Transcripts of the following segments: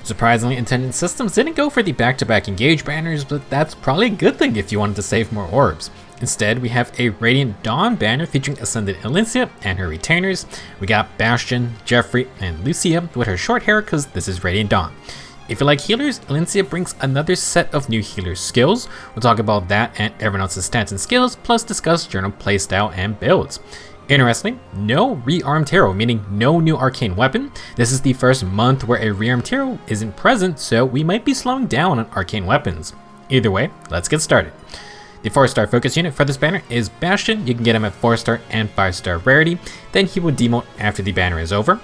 Surprisingly, Intended Systems didn't go for the back-to-back engage banners, but that's probably a good thing if you wanted to save more orbs. Instead, we have a Radiant Dawn banner featuring Ascended Elincia and her retainers. We got Bastian, Geoffrey, and Lucia with her short hair because this is Radiant Dawn. If you like healers, Elincia brings another set of new healer skills. We'll talk about that and everyone else's stats and skills, plus discuss journal playstyle and builds. Interestingly, no rearmed hero, meaning no new arcane weapon. This is the first month where a rearmed hero isn't present, so we might be slowing down on arcane weapons. Either way, let's get started. The 4-star focus unit for this banner is Bastian. You can get him at 4-star and 5-star rarity, then he will demote after the banner is over.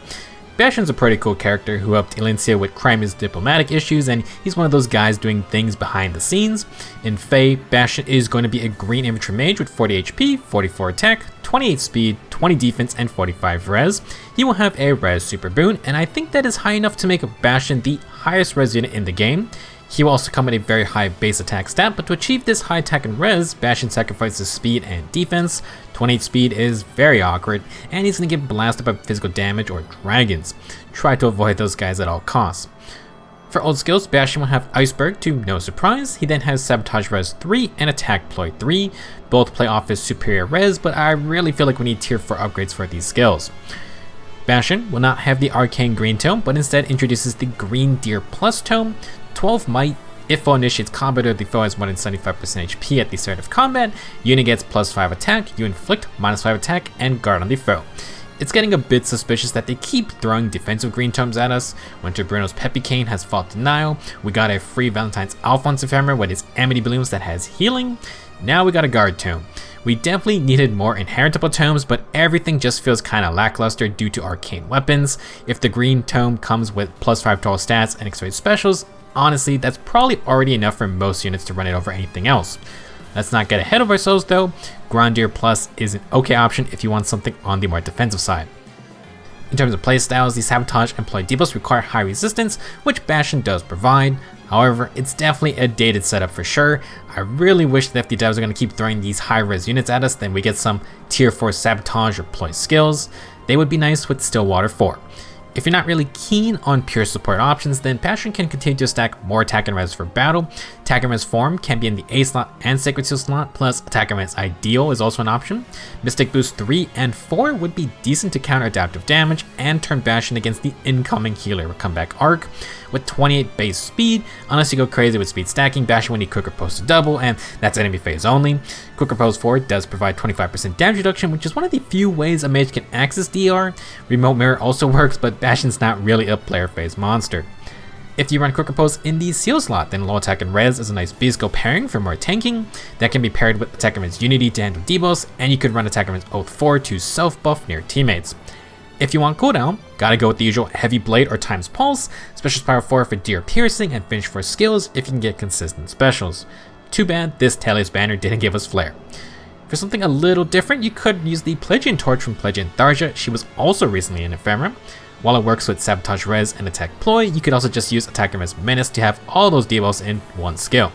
Bastian's a pretty cool character who helped Elincia with Crimea's diplomatic issues, and he's one of those guys doing things behind the scenes. In Fae, Bastian is going to be a green infantry mage with 40 HP, 44 attack, 28 speed, 20 defense, and 45 res. He will have a res super boon, and I think that is high enough to make Bastian the highest res unit in the game. He will also come with a very high base attack stat, but to achieve this high attack and res, Bastian sacrifices speed and defense. 28 speed is very awkward, and he's going to get blasted by physical damage or dragons. Try to avoid those guys at all costs. For old skills, Bastian will have Iceberg to no surprise. He then has Sabotage Res 3 and Attack Ploy 3. Both play off his superior res, but I really feel like we need tier 4 upgrades for these skills. Bastian will not have the Arcane Green Tome, but instead introduces the Green Deer Plus Tome. 12 might. If foe initiates combat or the foe has more than 75% HP at the start of combat, unit gets plus 5 attack, you inflict minus 5 attack, and guard on the foe. It's getting a bit suspicious that they keep throwing defensive green tomes at us. Winter Bruno's Peppy Cane has Fault Denial. We got a free Valentine's Alphonse Ephemeral with its Amity Blooms that has healing. Now we got a guard tome. We definitely needed more inheritable tomes, but everything just feels kinda lackluster due to arcane weapons. If the green tome comes with plus 5 to all stats and accelerated specials, honestly, that's probably already enough for most units to run it over anything else. Let's not get ahead of ourselves though. Grandier Plus is an okay option if you want something on the more defensive side. In terms of playstyles, the Sabotage and Ploy debuffs require high resistance, which Bastian does provide. However, it's definitely a dated setup for sure. I really wish that if the devs are going to keep throwing these high res units at us, then we get some tier 4 Sabotage or Ploy skills. They would be nice with Stillwater 4. If you're not really keen on pure support options, then Bastian can continue to stack more attack and res for battle. Attack and res form can be in the A slot and Sacred Seal slot, plus attack and res ideal is also an option. Mystic Boost 3 and 4 would be decent to counter adaptive damage and turn Bastian against the incoming healer comeback arc. With 28 base speed, unless you go crazy with speed stacking, Bastian will need Quick Riposte to double, and that's enemy phase only. Quick Riposte 4 does provide 25% damage reduction, which is one of the few ways a mage can access DR. Remote Mirror also works, but Bastian's not really a player phase monster. If you run Quick Riposte in the Seal slot, then low attack and res is a nice B-skill pairing for more tanking. That can be paired with attack and res Unity to handle debuffs, and you could run attack and res Oath 4 to self-buff near teammates. If you want cooldown, gotta go with the usual Heavy Blade or Times Pulse, Special Power 4 for Deer Piercing, and Finish 4 skills if you can get consistent specials. Too bad this Talia's banner didn't give us Flare. For something a little different, you could use the Pelagian Torch from Pelagian Tharja. She was also recently in Ephemera. While it works with Sabotage Res and Attack Ploy, you could also just use Attack and Res Menace to have all those debuffs in one skill.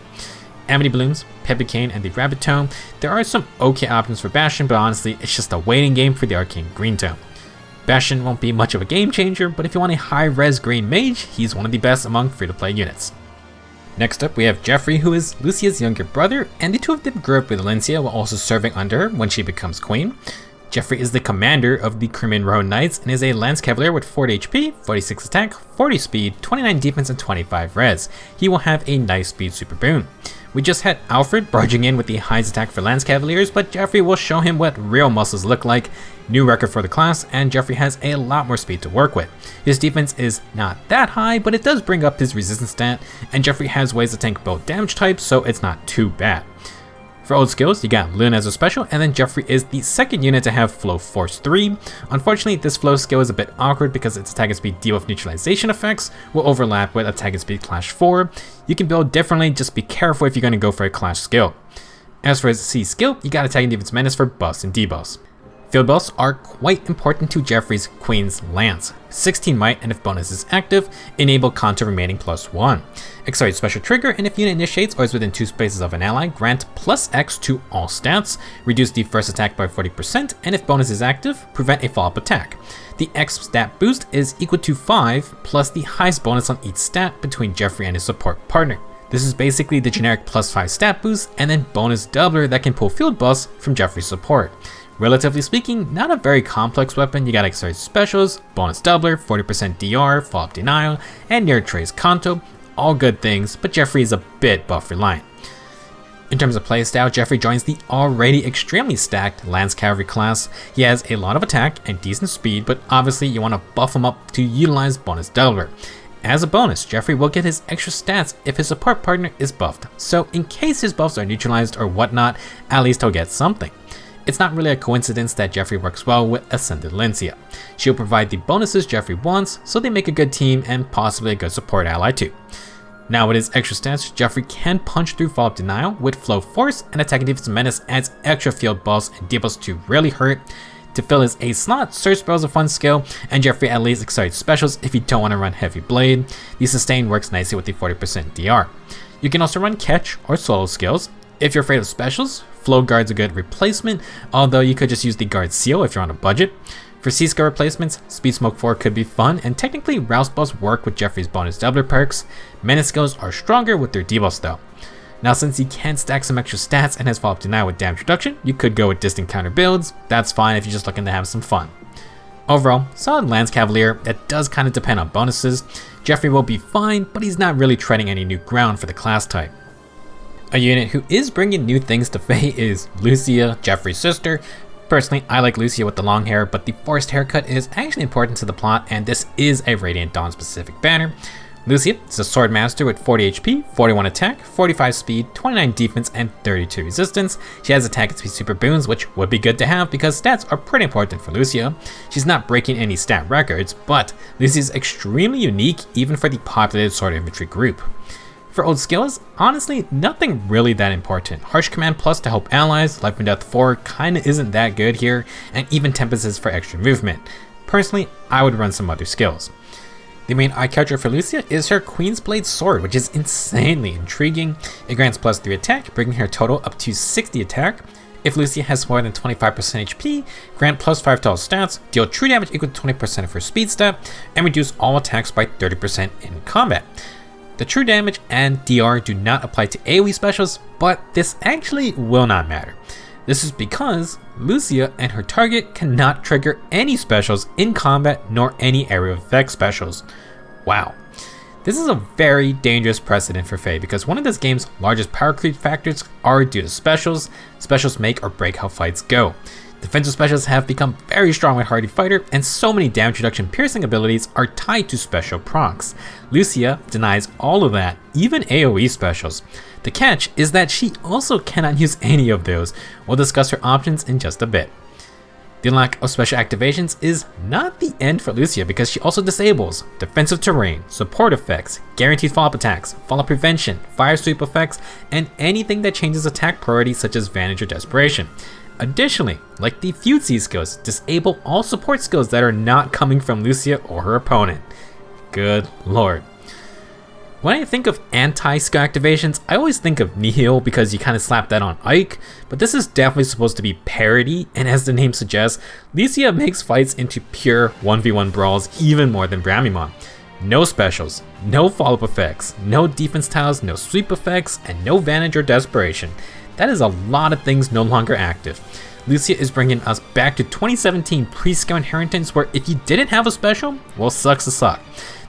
Amity Blooms, Peppy Cane, and the Rabbit Tome. There are some okay options for Bastian, but honestly, it's just a waiting game for the Arcane Green Tome. Bastian won't be much of a game changer, but if you want a high-res green mage, he's one of the best among free-to-play units. Next up, we have Geoffrey, who is Lucia's younger brother, and the two of them grew up with Elincia while also serving under her when she becomes queen. Geoffrey is the commander of the Crimean Road Knights and is a Lance Cavalier with 40 HP, 46 attack, 40 speed, 29 defense, and 25 res. He will have a nice speed super boon. We just had Alfred barging in with the highest attack for Lance Cavaliers, but Geoffrey will show him what real muscles look like. New record for the class, and Geoffrey has a lot more speed to work with. His defense is not that high, but it does bring up his resistance stat, and Geoffrey has ways to tank both damage types, so it's not too bad. For old skills, you got Luna as a special, and then Geoffrey is the second unit to have Flow Force 3. Unfortunately, this flow skill is a bit awkward because its attack and speed debuff neutralization effects will overlap with attack and speed Clash 4. You can build differently, just be careful if you're going to go for a Clash skill. As for his C skill, you got attack and defense menace for buffs and debuffs. Field buffs are quite important to Geoffrey's Queen's Lance. 16 might, and if bonus is active, enable contour remaining +1. Accelerate special trigger, and if unit initiates or is within 2 spaces of an ally, grant +X to all stats, reduce the first attack by 40%, and if bonus is active, prevent a follow-up attack. The X stat boost is equal to 5 plus the highest bonus on each stat between Geoffrey and his support partner. This is basically the generic +5 stat boost and then bonus doubler that can pull field buffs from Geoffrey's support. Relatively speaking, not a very complex weapon. You got accelerate specials, bonus doubler, 40% DR, follow-up denial, and near trace conto. All good things, but Geoffrey is a bit buff reliant. In terms of playstyle, Geoffrey joins the already extremely stacked Lance Cavalry class. He has a lot of attack and decent speed, but obviously you want to buff him up to utilize bonus doubler. As a bonus, Geoffrey will get his extra stats if his support partner is buffed, so in case his buffs are neutralized or whatnot, at least he'll get something. It's not really a coincidence that Geoffrey works well with Ascended Elincia. She'll provide the bonuses Geoffrey wants, so they make a good team and possibly a good support ally too. Now with his extra stats, Geoffrey can punch through follow-up denial with flow force, and attacking defense menace adds extra field buffs and debuffs to really hurt. To fill his A slot, Surge Spell is a fun skill, and Geoffrey at least accelerates specials if you don't want to run Heavy Blade. The sustain works nicely with the 40% DR. You can also run catch or solo skills. If you're afraid of specials, Flow Guard's a good replacement, although you could just use the Guard Seal if you're on a budget. For C-Skill replacements, Speed Smoke 4 could be fun, and technically Rouse buffs work with Geoffrey's bonus doubler perks. Menace skills are stronger with their debuffs though. Now since he can stack some extra stats and has follow-up denial with damage reduction, you could go with distant counter builds. That's fine if you're just looking to have some fun. Overall, solid Lance Cavalier that does kind of depend on bonuses. Geoffrey will be fine, but he's not really treading any new ground for the class type. A unit who is bringing new things to Fae is Lucia, Geoffrey's sister. Personally, I like Lucia with the long hair, but the forced haircut is actually important to the plot, and this is a Radiant Dawn specific banner. Lucia is a sword master with 40 HP, 41 attack, 45 speed, 29 defense, and 32 resistance. She has attack and speed super boons, which would be good to have because stats are pretty important for Lucia. She's not breaking any stat records, but Lucia is extremely unique even for the populated sword infantry group. For old skills, honestly, nothing really that important. Harsh Command Plus to help allies, Life and Death 4 kinda isn't that good here, and even Tempest is for extra movement. Personally, I would run some other skills. The main eye catcher for Lucia is her Queen's Blade sword, which is insanely intriguing. It grants +3 attack, bringing her total up to 60 attack. If Lucia has more than 25% HP, grant +5 to all stats, deal true damage equal to 20% of her speed stat, and reduce all attacks by 30% in combat. The true damage and DR do not apply to AoE specials, but this actually will not matter. This is because Lucia and her target cannot trigger any specials in combat nor any area effect specials. Wow. This is a very dangerous precedent for Fae because one of this game's largest power creep factors are due to specials. Specials make or break how fights go. Defensive specials have become very strong with Hardy Fighter, and so many damage reduction piercing abilities are tied to special procs. Lucia denies all of that, even AoE specials. The catch is that she also cannot use any of those. We'll discuss her options in just a bit. The lack of special activations is not the end for Lucia because she also disables defensive terrain, support effects, guaranteed follow-up attacks, fallout prevention, fire sweep effects, and anything that changes attack priority such as Vantage or Desperation. Additionally, like the feud C skills, disable all support skills that are not coming from Lucia or her opponent. Good lord. When I think of anti-skill activations, I always think of Nihil because you kind of slap that on Ike, but this is definitely supposed to be Parity, and as the name suggests, Lucia makes fights into pure 1v1 brawls even more than Bramimon. No specials, no follow-up effects, no defense tiles, no sweep effects, and no Vantage or Desperation. That is a lot of things no longer active. Lucia is bringing us back to 2017 pre-skill inheritance where if you didn't have a special, well, sucks to suck.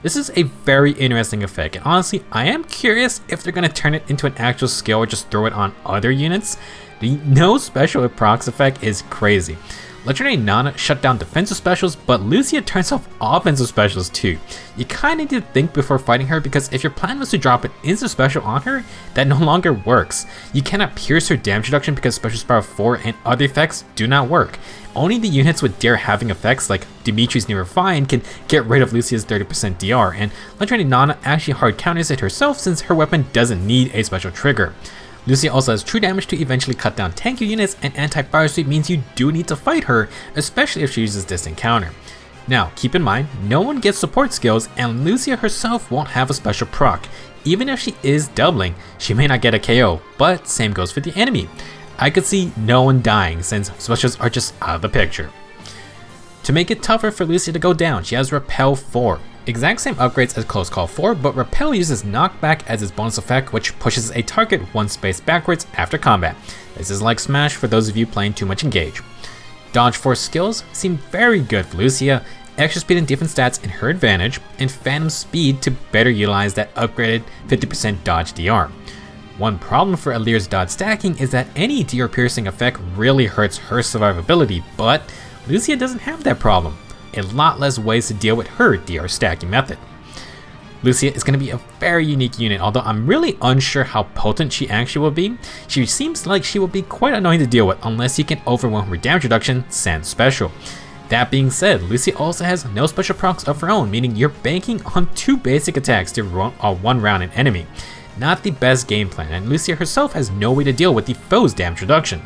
This is a very interesting effect, and honestly, I am curious if they're going to turn it into an actual skill or just throw it on other units. The no special with procs effect is crazy. Legendary Nana shut down defensive specials, but Lucia turns off offensive specials too. You kinda need to think before fighting her because if your plan was to drop an instant special on her, that no longer works. You cannot pierce her damage reduction because Special Spiral 4 and other effects do not work. Only the units with dare having effects like Dimitri's Near Refine can get rid of Lucia's 30% DR, and Legendary Nana actually hard counters it herself since her weapon doesn't need a special trigger. Lucia also has true damage to eventually cut down tanky units, and anti-fire sweep means you do need to fight her, especially if she uses distant counter. Now, keep in mind, no one gets support skills, and Lucia herself won't have a special proc. Even if she is doubling, she may not get a KO, but same goes for the enemy. I could see no one dying since specials are just out of the picture. To make it tougher for Lucia to go down, she has Repel 4. Exact same upgrades as Close Call 4, but Repel uses Knockback as its bonus effect, which pushes a target one space backwards after combat. This is like Smash for those of you playing too much Engage. Dodge Force skills seem very good for Lucia, extra speed and defense stats in her advantage, and Phantom Speed to better utilize that upgraded 50% dodge DR. One problem for Alir's dodge stacking is that any DR piercing effect really hurts her survivability, but Lucia doesn't have that problem. A lot less ways to deal with her DR stacking method. Lucia is going to be a very unique unit, although I'm really unsure how potent she actually will be. She seems like she will be quite annoying to deal with unless you can overwhelm her damage reduction sans special. That being said, Lucia also has no special procs of her own, meaning you're banking on 2 basic attacks to one round an enemy. Not the best game plan, and Lucia herself has no way to deal with the foe's damage reduction.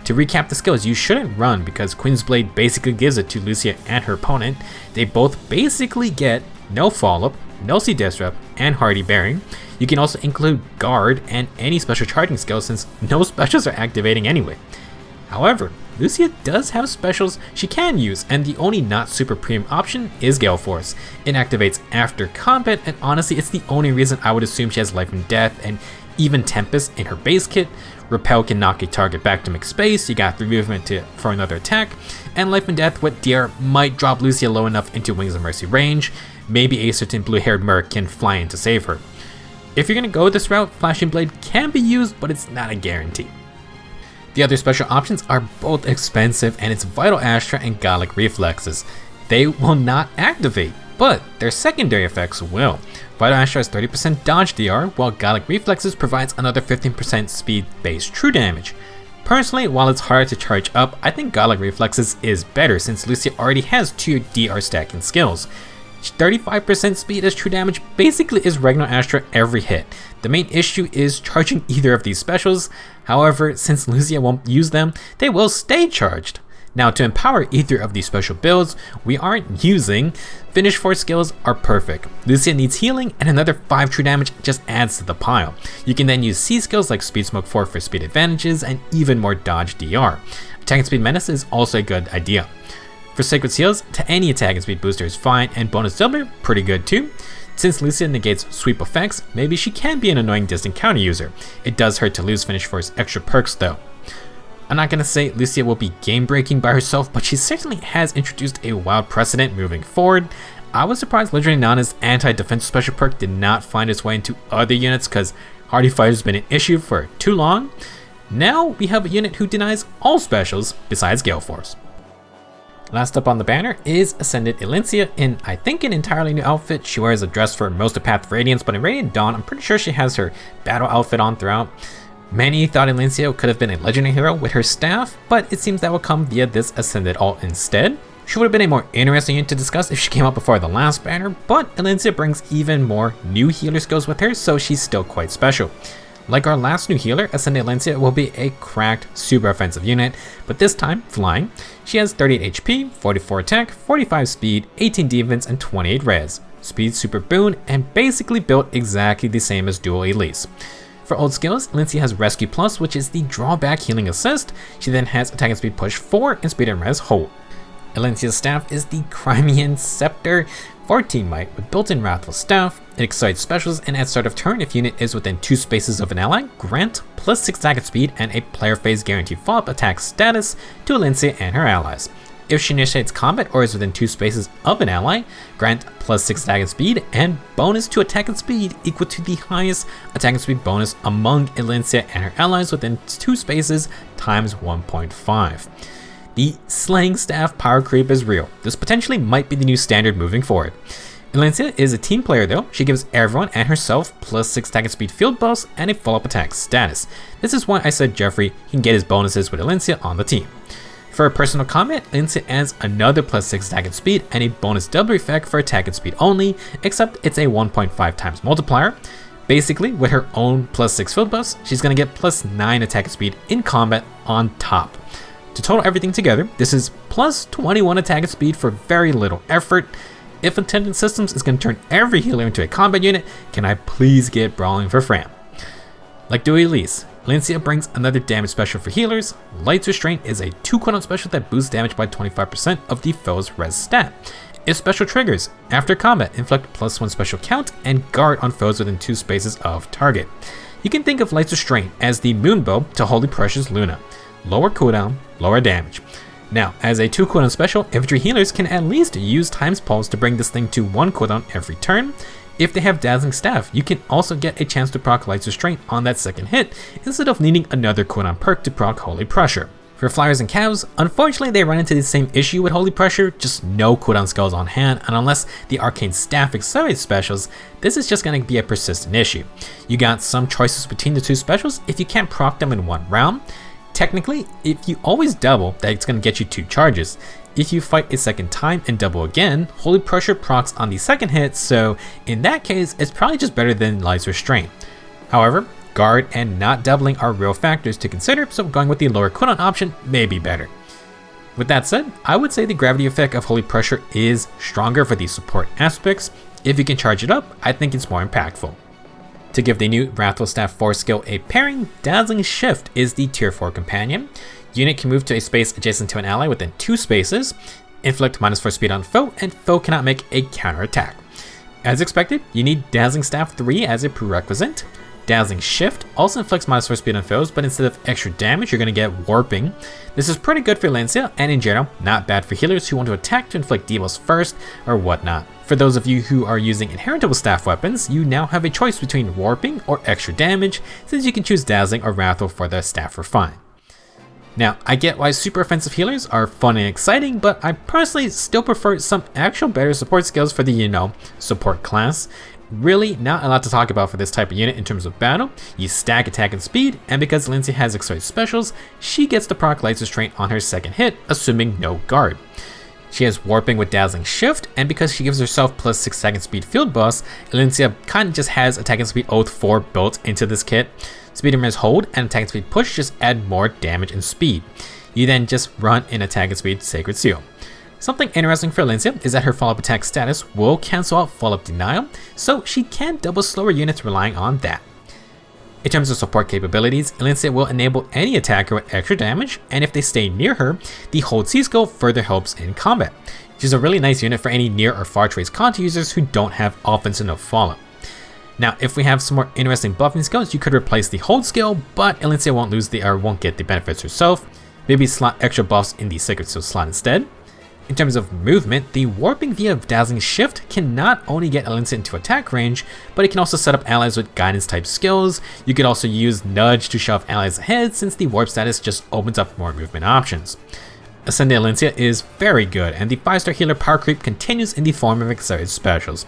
To recap the skills, you shouldn't run because Queen's Blade basically gives it to Lucia and her opponent. They both basically get no follow-up, no C disrupt, and Hardy Bearing. You can also include Guard and any special charging skills since no specials are activating anyway. However, Lucia does have specials she can use, and the only not super premium option is Gale Force. It activates after combat, and honestly it's the only reason I would assume she has Life and Death and even Tempest in her base kit. Repel can knock a target back to make space, you got 3 movement for another attack, and Life and Death with DR might drop Lucia low enough into Wings of Mercy range. Maybe a certain blue-haired merc can fly in to save her. If you're going to go this route, Flashing Blade can be used, but it's not a guarantee. The other special options are both expensive, and it's Vital Astra and Godlike Reflexes. They will not activate, but their secondary effects will. Vital Astra has 30% dodge DR, while Godlike Reflexes provides another 15% speed-based true damage. Personally, while it's hard to charge up, I think Godlike Reflexes is better since Lucia already has 2 DR stacking skills. 35% speed as true damage basically is regular Astra every hit. The main issue is charging either of these specials. However, since Lucia won't use them, they will stay charged. Now, to empower either of these special builds we aren't using, Finish 4 skills are perfect. Lucia needs healing, and another 5 true damage just adds to the pile. You can then use C skills like Speed Smoke 4 for speed advantages and even more dodge DR. Attack and Speed Menace is also a good idea. For Sacred Seals, to any attack and speed booster is fine, and bonus doubler, pretty good too. Since Lucia negates sweep effects, maybe she can be an annoying distant counter user. It does hurt to lose Finish 4's extra perks though. I'm not gonna say Lucia will be game breaking by herself, but she certainly has introduced a wild precedent moving forward. I was surprised Legendary Nana's anti-defense special perk did not find its way into other units because Hardy Fighter's been an issue for too long. Now we have a unit who denies all specials besides Gale Force. Last up on the banner is Ascended Elincia in, I think, an entirely new outfit. She wears a dress for most of Path of Radiance, but in Radiant Dawn, I'm pretty sure she has her battle outfit on throughout. Many thought Elincia could have been a legendary hero with her staff, but it seems that will come via this Ascended alt instead. She would have been a more interesting unit to discuss if she came out before the last banner, but Elincia brings even more new healer skills with her, so she's still quite special. Like our last new healer, Ascended Elincia will be a cracked, super offensive unit, but this time flying. She has 38 HP, 44 attack, 45 speed, 18 defense, and 28 res. Speed super boon, and basically built exactly the same as Dual Elise. For old skills, Elincia has Rescue Plus, which is the drawback healing assist. She then has attack and speed push 4 and speed and res hold. Elincia's staff is the Crimean Scepter, 14 might with built-in Wrathful Staff. It excites specials, and at start of turn, if unit is within 2 spaces of an ally, grant plus 6 attack and speed and a player phase guaranteed follow-up attack status to Elincia and her allies. If she initiates combat or is within 2 spaces of an ally, grant plus 6 attack and speed and bonus to attack and speed equal to the highest attack and speed bonus among Elincia and her allies within 2 spaces times 1.5. The Slaying Staff power creep is real. This potentially might be the new standard moving forward. Elincia is a team player though. She gives everyone and herself plus 6 attack and speed field buffs and a follow-up attack status. This is why I said Geoffrey can get his bonuses with Elincia on the team. For a personal comment, Elincia adds another plus 6 attack and speed and a bonus double effect for attack and speed only, except it's a 1.5 times multiplier. Basically, with her own +6 field buffs, she's going to get +9 attack speed in combat on top. To total everything together, this is +21 attack speed for very little effort. If Attendant Systems is going to turn every healer into a combat unit, can I please get Brawling for Fram? Like Dewey Elise, Elincia brings another damage special for healers. Light's Restraint is a 2 cooldown special that boosts damage by 25% of the foe's res stat. Its special triggers, after combat, inflict +1 special count and guard on foes within 2 spaces of target. You can think of Light's Restraint as the Moonbow to Holy Precious Luna. Lower cooldown, lower damage. Now, as a 2 cooldown special, infantry healers can at least use Time's Pulse to bring this thing to 1 cooldown every turn. If they have Dazzling Staff, you can also get a chance to proc Light's Restraint on that second hit, instead of needing another cooldown perk to proc Holy Pressure. For Flyers and Cows, unfortunately they run into the same issue with Holy Pressure, just no cooldown skills on hand, and unless the Arcane Staff accelerates specials, this is just going to be a persistent issue. You got some choices between the 2 specials if you can't proc them in 1 round. Technically, if you always double, that's going to get you 2 charges. If you fight a second time and double again, Holy Pressure procs on the second hit, so in that case, it's probably just better than Light's Restraint. However, guard and not doubling are real factors to consider, so going with the lower cooldown option may be better. With that said, I would say the gravity effect of Holy Pressure is stronger for the support aspects. If you can charge it up, I think it's more impactful. To give the new Wrathful Staff 4 skill a pairing, Dazzling Shift is the tier 4 companion. Unit can move to a space adjacent to an ally within 2 spaces, inflict -4 speed on foe, and foe cannot make a counterattack. As expected, you need Dazzling Staff 3 as a prerequisite. Dazzling Shift also inflicts -4 speed on foes, but instead of extra damage, you're going to get Warping. This is pretty good for Elincia, and in general, not bad for healers who want to attack to inflict debuffs first, or whatnot. For those of you who are using inheritable staff weapons, you now have a choice between Warping or extra damage, since you can choose Dazzling or Wrathful for the staff refine. Now, I get why super offensive healers are fun and exciting, but I personally still prefer some actual better support skills for the, support class. Really not a lot to talk about for this type of unit in terms of battle. You stack attack and speed, and because Elincia has accelerated specials, she gets to proc Light's Restraint on her second hit, assuming no guard. She has Warping with Dazzling Shift, and because she gives herself +6 second speed field buffs, Elincia kinda just has attack and speed Oath 4 built into this kit. Speed and Mirror's Hold and attack and speed push just add more damage and speed. You then just run in attack and speed Sacred Seal. Something interesting for Elincia is that her follow-up attack status will cancel out follow-up denial, so she can double slower units relying on that. In terms of support capabilities, Elincia will enable any attacker with extra damage, and if they stay near her, the Hold C skill further helps in combat. She's a really nice unit for any near or far trace contra users who don't have offensive enough follow. Now, if we have some more interesting buffing skills, you could replace the Hold skill, but Elincia won't get the benefits herself. Maybe slot extra buffs in the Sacred Seal slot instead. In terms of movement, the Warping via Dazzling Shift can not only get Elincia into attack range, but it can also set up allies with guidance type skills. You could also use Nudge to shove allies ahead, since the warp status just opens up more movement options. Ascended Elincia is very good, and the 5-star healer power creep continues in the form of accelerated specials.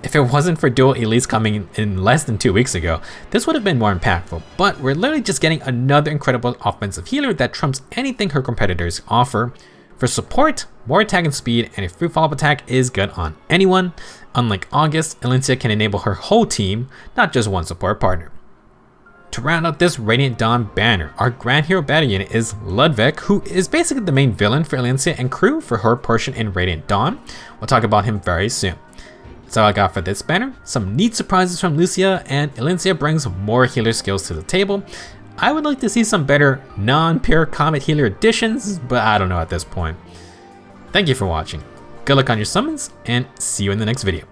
If it wasn't for Dual Elites coming in less than 2 weeks ago, this would have been more impactful, but we're literally just getting another incredible offensive healer that trumps anything her competitors offer. For support, more attack and speed and a free follow-up attack is good on anyone. Unlike August, Elincia can enable her whole team, not just one support partner. To round out this Radiant Dawn banner, our Grand Hero battle unit is Ludwig, who is basically the main villain for Elincia and crew for her portion in Radiant Dawn. We'll talk about him very soon. That's all I got for this banner. Some neat surprises from Lucia, and Elincia brings more healer skills to the table. I would like to see some better non-pure combat healer additions, but I don't know at this point. Thank you for watching. Good luck on your summons, and see you in the next video.